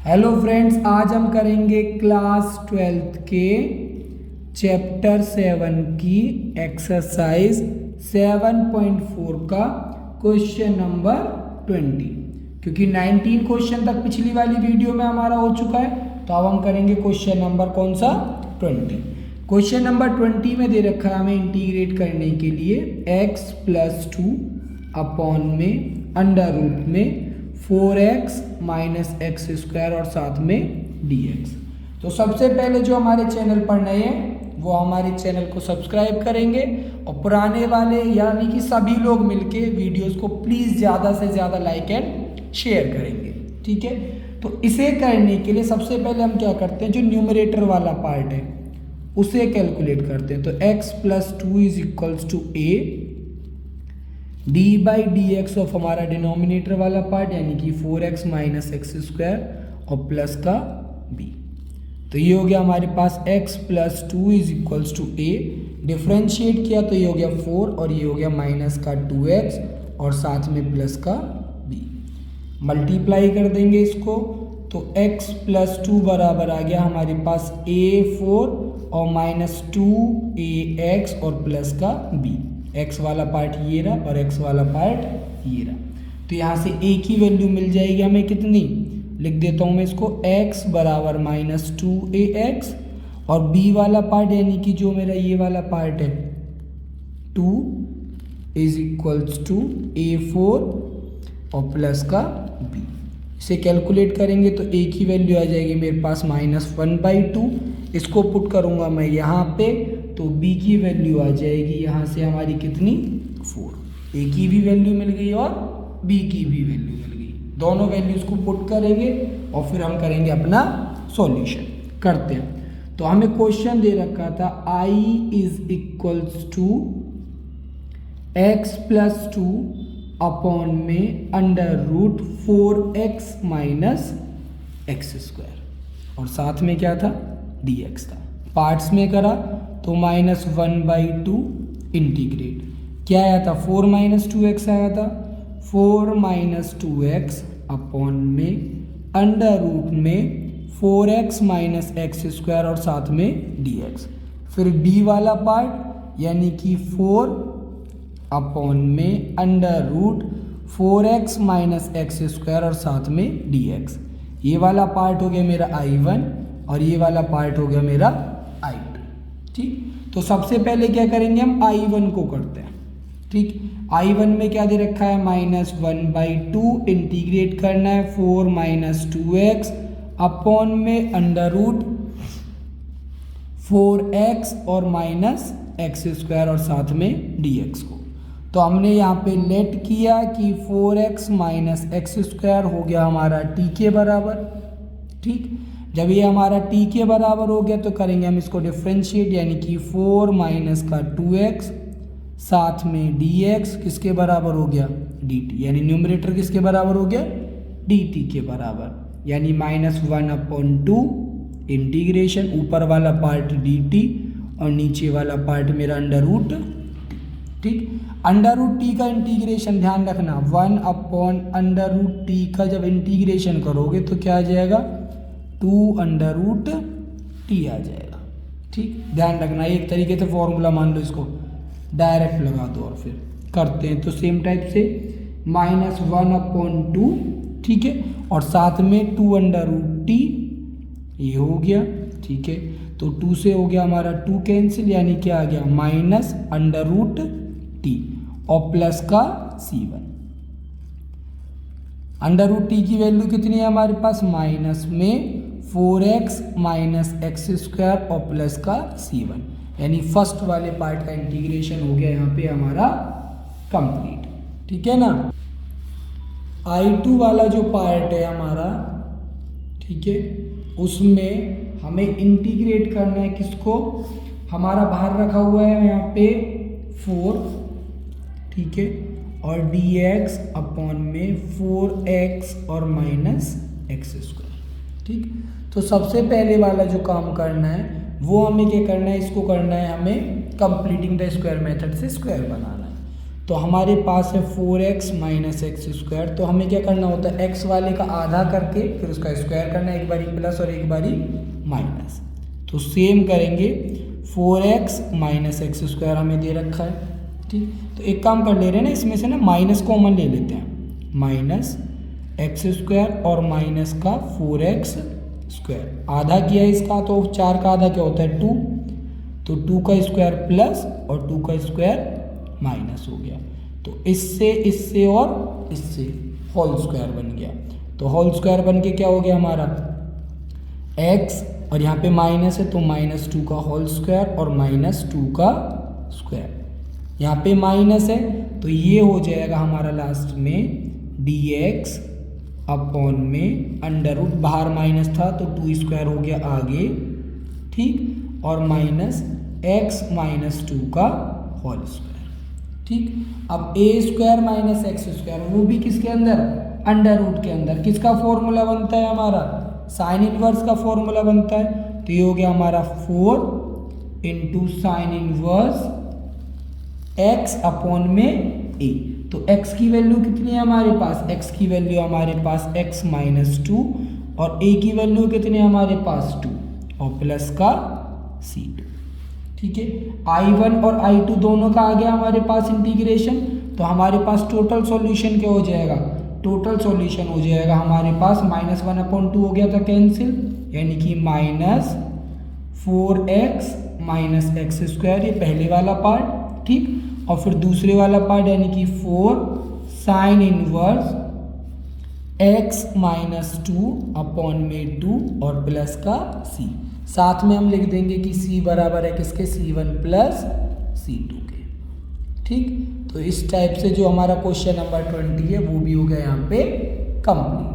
Hello friends, आज हम करेंगे क्लास 12th के चैप्टर 7 की एक्सरसाइज 7.4 का क्वेश्चन नंबर 20। क्योंकि 19 क्वेश्चन तक पिछली वाली वीडियो में हमारा हो चुका है, तो अब हम करेंगे क्वेश्चन नंबर कौन सा 20। क्वेश्चन नंबर 20 में दे रखा है हमें इंटीग्रेट करने के लिए x+2 अपॉन में अंडर रूट में 4x माइनस एक्स स्क्वायर और साथ में dx। तो सबसे पहले जो हमारे चैनल पर नए हैं वो हमारे चैनल को सब्सक्राइब करेंगे और पुराने वाले यानी कि सभी लोग मिलके वीडियोस को प्लीज़ ज़्यादा से ज़्यादा लाइक एंड शेयर करेंगे, ठीक है। तो इसे करने के लिए सबसे पहले हम क्या करते हैं, जो न्यूमरेटर वाला पार्ट है उसे कैलकुलेट करते हैं। तो x+2 is equals to a d by d x of हमारा डिनोमिनेटर वाला पार्ट यानी कि 4x माइनस एक्स स्क्वायर और प्लस का b। तो ये हो गया हमारे पास x+2 is equals to a, differentiate किया तो ये हो गया 4 और ये हो गया माइनस का 2x और साथ में प्लस का b। मल्टीप्लाई कर देंगे इसको तो x+2 बराबर आ गया हमारे पास a4 और माइनस 2ax और प्लस का b। x वाला पार्ट ये रहा और x वाला पार्ट ये रहा। तो यहाँ से a की वैल्यू मिल जाएगी हमें कितनी, लिख देता हूँ मैं इसको x बराबर माइनस 2ax और b वाला पार्ट यानी कि जो मेरा ये वाला पार्ट है 2 इज इक्वल्स टू a4 और प्लस का b। इसे कैलकुलेट करेंगे तो a की वैल्यू आ जाएगी मेरे पास -1/2। इसको पुट करूँगा मैं यहाँ पे तो b की वैल्यू आ जाएगी यहाँ से हमारी कितनी 4। a की भी वैल्यू मिल गई और b की भी वैल्यू मिल गई, दोनों वैल्यूज को पुट करेंगे और फिर हम करेंगे अपना सॉल्यूशन। करते हैं। तो हमें क्वेश्चन दे रखा था i is equals to x+2 upon में under root 4x minus x square और साथ में क्या था dx था। पार्ट्स में करा तो -1/2 इंटीग्रेट क्या आया था 4 माइनस 2x आया था 4 माइनस 2x अपॉन में अंडर रूट में 4x माइनस एक्स स्क्वायर और साथ में dx। फिर b वाला पार्ट यानी कि 4 अपॉन में under root 4x minus x square और साथ में dx। ये वाला पार्ट हो गया मेरा I1 और ये वाला पार्ट हो गया मेरा I2, ठीक। तो सबसे पहले क्या करेंगे, हम I1 को करते हैं, ठीक। I1 में क्या दे रखा है -1/2 इंटीग्रेट करना है 4 माइनस 2x अपॉन में अंडर रूट 4x और माइनस एक्स स्क्वायर और साथ में dx को। तो हमने यहाँ पे लेट किया कि 4x माइनस एक्स स्क्वायर हो गया हमारा t के बराबर, ठीक। जब ये हमारा t के बराबर हो गया तो करेंगे हम इसको डिफ्रेंशिएट यानी कि 4 माइनस का 2x साथ में dx किसके बराबर हो गया dt, यानी न्यूमरेटर किसके बराबर हो गया dt के बराबर, यानी -1/2 इंटीग्रेशन ऊपर वाला पार्ट dt और नीचे वाला पार्ट मेरा अंडर रूट, ठीक। अंडर रूट टी का इंटीग्रेशन ध्यान रखना 1/√t का जब इंटीग्रेशन करोगे तो क्या आ जाएगा 2√t आ जाएगा, ठीक। ध्यान रखना एक तरीके से फॉर्मूला मान लो, इसको डायरेक्ट लगा दो और फिर करते हैं। तो सेम टाइप से -1/2, ठीक है, और साथ में 2√t ये हो गया, ठीक है। तो 2 से हो गया हमारा 2 कैंसिल यानी क्या आ गया -√t और प्लस का c1। √t की वैल्यू कितनी है हमारे पास माइनस में 4x माइनस एक्स स्क्वायर और प्लस का c1, यानी फर्स्ट वाले पार्ट का इंटीग्रेशन हो गया यहाँ पे हमारा कंप्लीट, ठीक है ना। I2 वाला जो पार्ट है हमारा, ठीक है, उसमें हमें इंटीग्रेट करना है किसको, हमारा बाहर रखा हुआ है यहाँ पे 4, ठीक है, और dx अपॉन में 4x और माइनस एक्स स्क्वायर, ठीक। तो सबसे पहले वाला जो काम करना है वो हमें क्या करना है, इसको करना है हमें कंप्लीटिंग द स्क्वायर मेथड से स्क्वायर बनाना है। तो हमारे पास है 4x माइनस एक्स स्क्वायर। तो हमें क्या करना होता है, x वाले का आधा करके फिर उसका स्क्वायर करना है, एक बारी प्लस और एक बारी माइनस। तो सेम करेंगे, 4x माइनस एक्स स्क्वायर हमें दे रखा है, ठीक। तो एक काम कर ले रहे हैं ना, इसमें से ना माइनस कॉमन ले लेते हैं, माइनस एक्स स्क्वायर और माइनस का 4x स्क्वायर, आधा किया इसका तो 4 का आधा क्या होता है 2, तो 2 का स्क्वायर प्लस और 2 का स्क्वायर माइनस हो गया। तो इससे और इससे होल स्क्वायर बन गया। तो होल स्क्वायर बन के क्या हो गया हमारा x, और यहाँ पे माइनस है तो -2 का होल स्क्वायर और -2 का स्क्वायर। यहाँ पे माइनस है तो ये हो जाएगा हमारा लास्ट में dx अपॉन में अंडर रूट, बाहर माइनस था तो 2 स्क्वायर हो गया आगे, ठीक, और माइनस x -2 का होल स्क्वायर, ठीक। अब a square minus x square, वो भी किसके अंदर, अंडर रूट के अंदर। किसका फॉर्मूला बनता है हमारा, साइन इनवर्स का फॉर्मूला बनता है। तो ये हो गया हमारा 4 into sine inverse x upon में a। तो x की वैल्यू कितनी है हमारे पास, x की वैल्यू हमारे पास x -2 और a की वैल्यू कितनी है हमारे पास 2 और प्लस का c2, ठीक है। I1 और I2 दोनों का आ गया हमारे पास इंटीग्रेशन। तो हमारे पास टोटल सॉल्यूशन क्या हो जाएगा, टोटल सॉल्यूशन हो जाएगा हमारे पास -1/2 हो गया था कैंसिल, यानी कि -4x माइनस एक्स स्क्वायर, ये पहले वाला पार्ट, ठीक। और फिर दूसरे वाला पार्ट यानी कि 4 साइन इनवर्स x -2 अपॉन में 2 और प्लस का c। साथ में हम लिख देंगे कि c बराबर है किसके, c1 प्लस c2 के, ठीक। तो इस टाइप से जो हमारा क्वेश्चन नंबर 20 है वो भी हो गया यहाँ पे कंप्लीट।